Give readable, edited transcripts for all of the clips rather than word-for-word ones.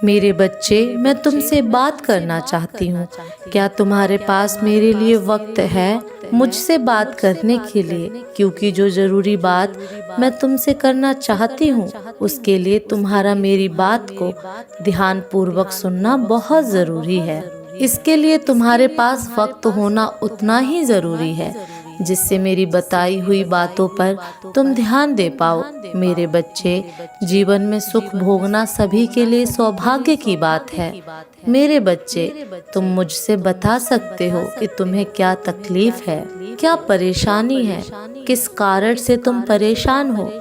मेरे बच्चे, मैं तुमसे बात करना चाहती हूँ। क्या तुम्हारे पास मेरे लिए वक्त है मुझसे बात करने के लिए? क्योंकि जो ज़रूरी बात मैं तुमसे करना चाहती हूँ उसके लिए तुम्हारा मेरी बात को ध्यानपूर्वक सुनना बहुत ज़रूरी है। इसके लिए तुम्हारे पास वक्त होना उतना ही ज़रूरी है जिससे मेरी बताई हुई बातों पर तुम ध्यान दे पाओ। मेरे बच्चे, जीवन में सुख भोगना सभी के लिए सौभाग्य की बात है। मेरे बच्चे, तुम मुझसे बता सकते हो कि तुम्हें क्या तकलीफ है, क्या परेशानी है, किस कारण से तुम परेशान हो।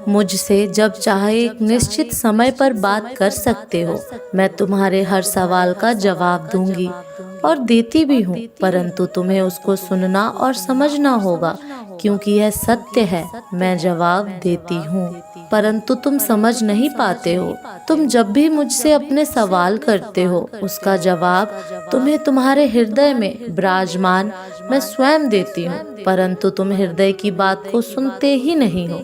मुझसे जब चाहे एक निश्चित समय पर बात कर सकते हो। मैं तुम्हारे हर सवाल का जवाब दूंगी और देती भी हूँ, परंतु तुम्हें उसको सुनना और समझना होगा, क्योंकि यह सत्य है। मैं जवाब देती हूँ परंतु तुम समझ नहीं पाते हो। तुम जब भी मुझसे अपने सवाल करते हो उसका जवाब तुम्हें तुम्हारे हृदय में विराजमान मैं स्वयं देती हूँ, परंतु तुम हृदय की बात को सुनते ही नहीं हो।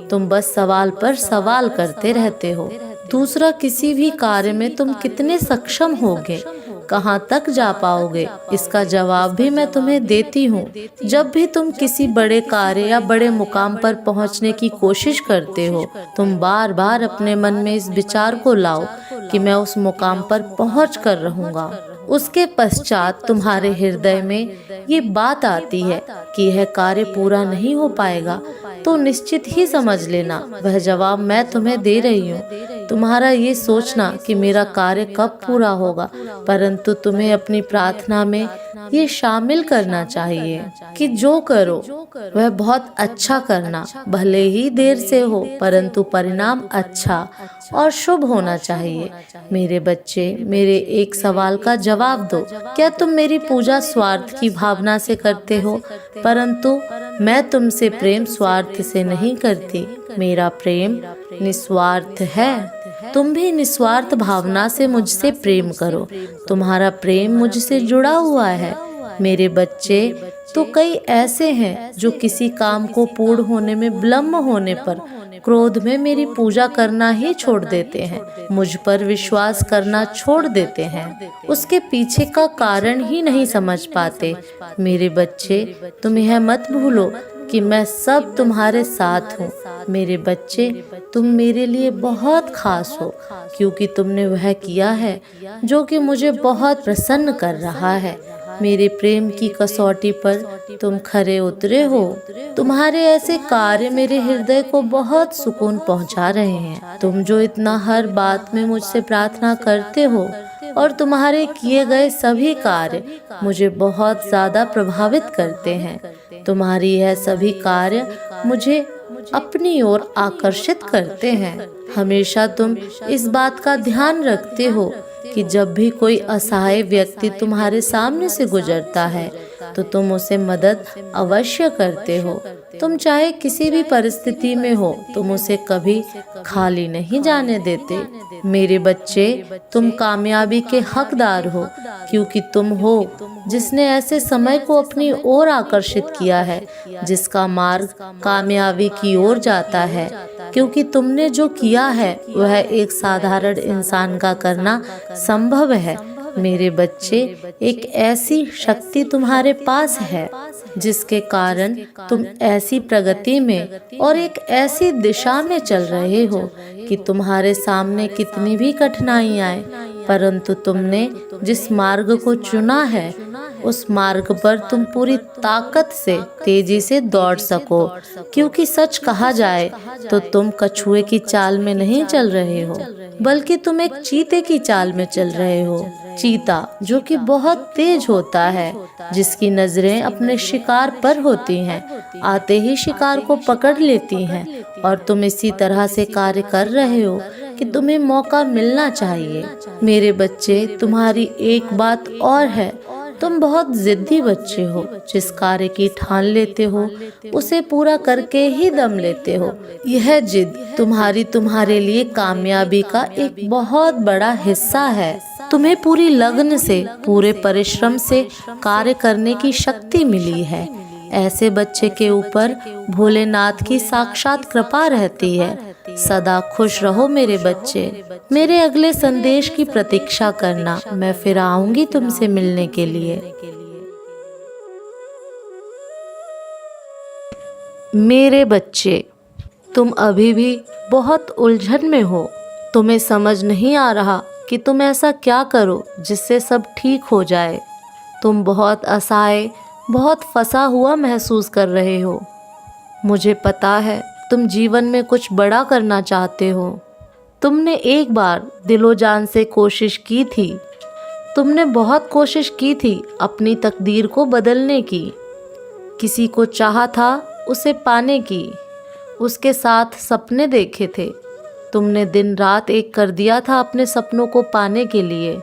तुम बस सवाल पर सवाल करते रहते हो। दूसरा, किसी भी कार्य में तुम कितने सक्षम होगे, कहाँ तक जा पाओगे, इसका जवाब भी मैं तुम्हें देती हूँ। जब भी तुम किसी बड़े कार्य या बड़े मुकाम पर पहुँचने की कोशिश करते हो, तुम बार बार अपने मन में इस विचार को लाओ कि मैं उस मुकाम पर पहुँच कर रहूँगा। उसके पश्चात तुम्हारे हृदय में ये बात आती है कि यह कार्य पूरा नहीं हो पाएगा, तो निश्चित ही समझ लेना वह जवाब मैं तुम्हें दे रही हूँ। तुम्हारा ये सोचना कि मेरा कार्य कब पूरा होगा, परंतु तुम्हें अपनी प्रार्थना में ये शामिल करना चाहिए कि जो करो वह बहुत अच्छा करना, भले ही देर से हो परंतु परिणाम अच्छा और शुभ होना चाहिए। मेरे बच्चे, मेरे एक सवाल का जवाब दो। क्या तुम मेरी पूजा स्वार्थ की भावना से करते हो? परंतु मैं तुमसे प्रेम स्वार्थ से नहीं करती। मेरा प्रेम निस्वार्थ है। तुम भी निस्वार्थ भावना से मुझसे प्रेम करो। तुम्हारा प्रेम मुझसे जुड़ा हुआ है। मेरे बच्चे, तो कई ऐसे हैं जो किसी काम को पूर्ण होने में विलम्ब होने पर क्रोध में मेरी पूजा करना ही छोड़ देते हैं, मुझ पर विश्वास करना छोड़ देते हैं, उसके पीछे का कारण ही नहीं समझ पाते। मेरे बच्चे, तुम यह मत भूलो कि मैं सब तुम्हारे साथ हूँ। मेरे बच्चे, तुम मेरे लिए बहुत खास हो, क्योंकि तुमने वह किया है जो कि मुझे बहुत प्रसन्न कर रहा है। मेरे प्रेम की कसौटी पर तुम खरे उतरे हो। तुम्हारे ऐसे कार्य मेरे हृदय को बहुत सुकून पहुंचा रहे हैं। तुम जो इतना हर बात में मुझसे प्रार्थना करते हो और तुम्हारे किए गए सभी कार्य मुझे बहुत ज्यादा प्रभावित करते हैं। तुम्हारी यह सभी कार्य मुझे अपनी ओर आकर्षित करते हैं। हमेशा तुम इस बात का ध्यान रखते हो कि जब भी कोई असहाय व्यक्ति तुम्हारे सामने से गुजरता है तो तुम उसे मदद अवश्य करते हो। तुम चाहे किसी भी परिस्थिति में हो, तुम उसे कभी खाली नहीं जाने देते। मेरे बच्चे, तुम कामयाबी के हकदार हो, क्योंकि तुम हो जिसने ऐसे समय को अपनी ओर आकर्षित किया है जिसका मार्ग कामयाबी की ओर जाता है। क्योंकि तुमने जो किया है वह एक साधारण इंसान का करना संभव है। मेरे बच्चे, एक ऐसी शक्ति तुम्हारे पास है जिसके कारण तुम ऐसी प्रगति में और एक ऐसी दिशा में चल रहे हो कि तुम्हारे सामने कितनी भी कठिनाई आए, परंतु तुमने जिस मार्ग को चुना है उस मार्ग पर तुम पूरी ताकत से तेजी से दौड़ सको। क्योंकि सच कहा जाए तो तुम कछुए की चाल में नहीं चल रहे हो, बल्कि तुम एक चीते की चाल में चल रहे हो। चीता जो कि बहुत तेज होता है, जिसकी नजरें अपने शिकार पर होती हैं, आते ही शिकार को पकड़ लेती हैं, और तुम इसी तरह से कार्य कर रहे हो कि तुम्हें मौका मिलना चाहिए। मेरे बच्चे, तुम्हारी एक बात और है, तुम बहुत जिद्दी बच्चे हो। जिस कार्य की ठान लेते हो उसे पूरा करके ही दम लेते हो। यह जिद तुम्हारे लिए कामयाबी का एक बहुत बड़ा हिस्सा है। तुम्हें पूरी लगन से, पूरे परिश्रम से कार्य करने की शक्ति मिली है। ऐसे बच्चे के ऊपर भोलेनाथ की साक्षात कृपा रहती है। सदा खुश रहो मेरे बच्चे। मेरे अगले संदेश की प्रतीक्षा करना, मैं फिर आऊंगी तुमसे मिलने के लिए। मेरे बच्चे, तुम अभी भी बहुत उलझन में हो। तुम्हें समझ नहीं आ रहा कि तुम ऐसा क्या करो जिससे सब ठीक हो जाए। तुम बहुत असहाय, बहुत फंसा हुआ महसूस कर रहे हो। मुझे पता है तुम जीवन में कुछ बड़ा करना चाहते हो। तुमने एक बार दिलो जान से कोशिश की थी। तुमने बहुत कोशिश की थी अपनी तकदीर को बदलने की। किसी को चाहा था उसे पाने की, उसके साथ सपने देखे थे। तुमने दिन रात एक कर दिया था अपने सपनों को पाने के लिए।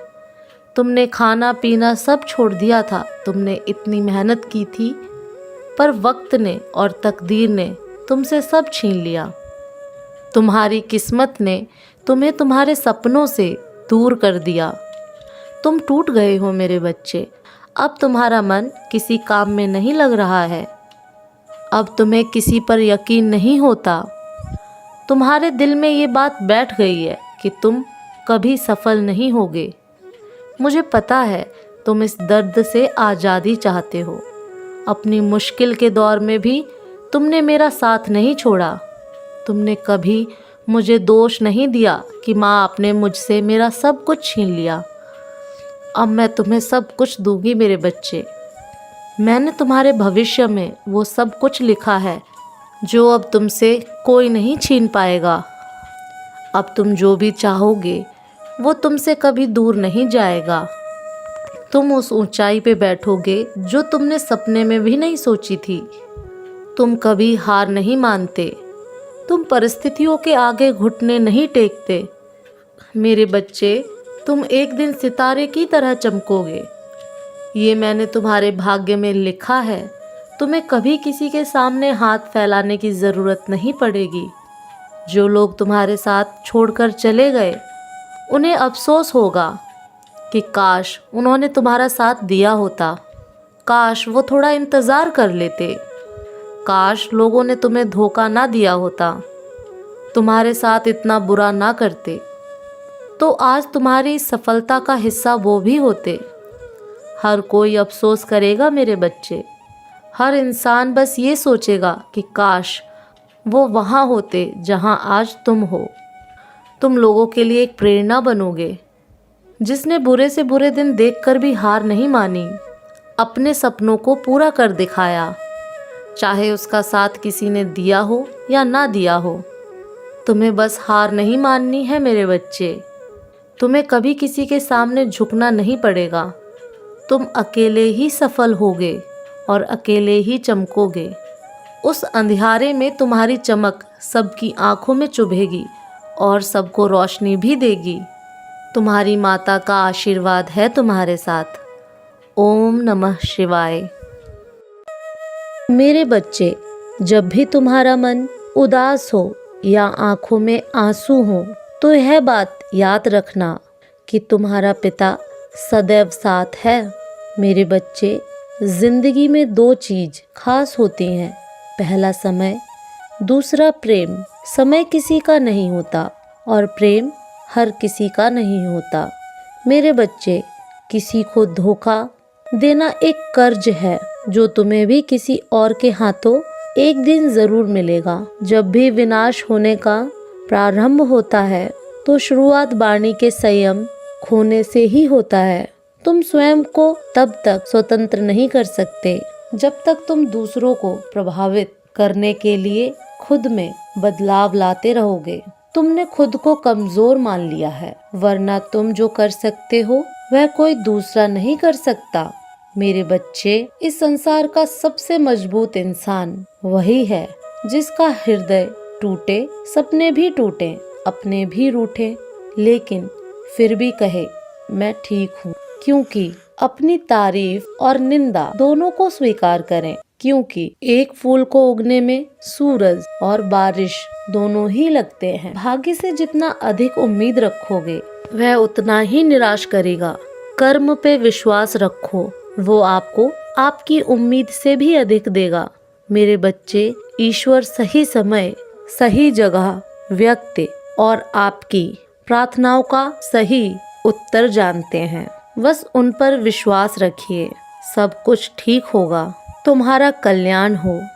तुमने खाना पीना सब छोड़ दिया था। तुमने इतनी मेहनत की थी, पर वक्त ने और तकदीर ने तुमसे सब छीन लिया। तुम्हारी किस्मत ने तुम्हें तुम्हारे सपनों से दूर कर दिया। तुम टूट गए हो मेरे बच्चे। अब तुम्हारा मन किसी काम में नहीं लग रहा है। अब तुम्हें किसी पर यकीन नहीं होता। तुम्हारे दिल में ये बात बैठ गई है कि तुम कभी सफल नहीं होगे। मुझे पता है तुम इस दर्द से आज़ादी चाहते हो। अपनी मुश्किल के दौर में भी तुमने मेरा साथ नहीं छोड़ा। तुमने कभी मुझे दोष नहीं दिया कि माँ आपने मुझसे मेरा सब कुछ छीन लिया। अब मैं तुम्हें सब कुछ दूंगी मेरे बच्चे। मैंने तुम्हारे भविष्य में वो सब कुछ लिखा है जो अब तुमसे कोई नहीं छीन पाएगा। अब तुम जो भी चाहोगे वो तुमसे कभी दूर नहीं जाएगा। तुम उस ऊंचाई पे बैठोगे जो तुमने सपने में भी नहीं सोची थी। तुम कभी हार नहीं मानते। तुम परिस्थितियों के आगे घुटने नहीं टेकते। मेरे बच्चे, तुम एक दिन सितारे की तरह चमकोगे। ये मैंने तुम्हारे भाग्य में लिखा है। तुम्हें कभी किसी के सामने हाथ फैलाने की ज़रूरत नहीं पड़ेगी। जो लोग तुम्हारे साथ छोड़कर चले गए, उन्हें अफसोस होगा कि काश उन्होंने तुम्हारा साथ दिया होता। काश वो थोड़ा इंतज़ार कर लेते। काश लोगों ने तुम्हें धोखा ना दिया होता, तुम्हारे साथ इतना बुरा ना करते, तो आज तुम्हारी सफलता का हिस्सा वो भी होते। हर कोई अफसोस करेगा मेरे बच्चे। हर इंसान बस ये सोचेगा कि काश वो वहाँ होते जहाँ आज तुम हो। तुम लोगों के लिए एक प्रेरणा बनोगे। जिसने बुरे से बुरे दिन देखकर भी हार नहीं मानी, अपने सपनों को पूरा कर दिखाया, चाहे उसका साथ किसी ने दिया हो या ना दिया हो। तुम्हें बस हार नहीं माननी है मेरे बच्चे। तुम्हें कभी किसी के सामने झुकना नहीं पड़ेगा। तुम अकेले ही सफल होगे और अकेले ही चमकोगे। उस अंधियारे में तुम्हारी चमक सबकी आंखों में चुभेगी और सबको रोशनी भी देगी। तुम्हारी माता का आशीर्वाद है तुम्हारे साथ। ओम नमः शिवाय। मेरे बच्चे, जब भी तुम्हारा मन उदास हो या आंखों में आंसू हो, तो यह बात याद रखना कि तुम्हारा पिता सदैव साथ है। मेरे बच्चे, जिंदगी में दो चीज़ खास होती हैं। पहला समय, दूसरा प्रेम। समय किसी का नहीं होता और प्रेम हर किसी का नहीं होता। मेरे बच्चे, किसी को धोखा देना एक कर्ज है जो तुम्हें भी किसी और के हाथों एक दिन ज़रूर मिलेगा। जब भी विनाश होने का प्रारंभ होता है तो शुरुआत वाणी के संयम खोने से ही होता है। तुम स्वयं को तब तक स्वतंत्र नहीं कर सकते जब तक तुम दूसरों को प्रभावित करने के लिए खुद में बदलाव लाते रहोगे। तुमने खुद को कमजोर मान लिया है, वरना तुम जो कर सकते हो वह कोई दूसरा नहीं कर सकता। मेरे बच्चे, इस संसार का सबसे मजबूत इंसान वही है जिसका हृदय टूटे, सपने भी टूटे, अपने भी रूठे, लेकिन फिर भी कहे मैं ठीक हूँ। क्योंकि अपनी तारीफ और निंदा दोनों को स्वीकार करें, क्योंकि एक फूल को उगने में सूरज और बारिश दोनों ही लगते हैं। भाग्य से जितना अधिक उम्मीद रखोगे वह उतना ही निराश करेगा। कर्म पे विश्वास रखो, वो आपको आपकी उम्मीद से भी अधिक देगा। मेरे बच्चे, ईश्वर सही समय, सही जगह व्यक्ति और आपकी प्रार्थनाओं का सही उत्तर जानते हैं। बस उन पर विश्वास रखिए, सब कुछ ठीक होगा। तुम्हारा कल्याण हो।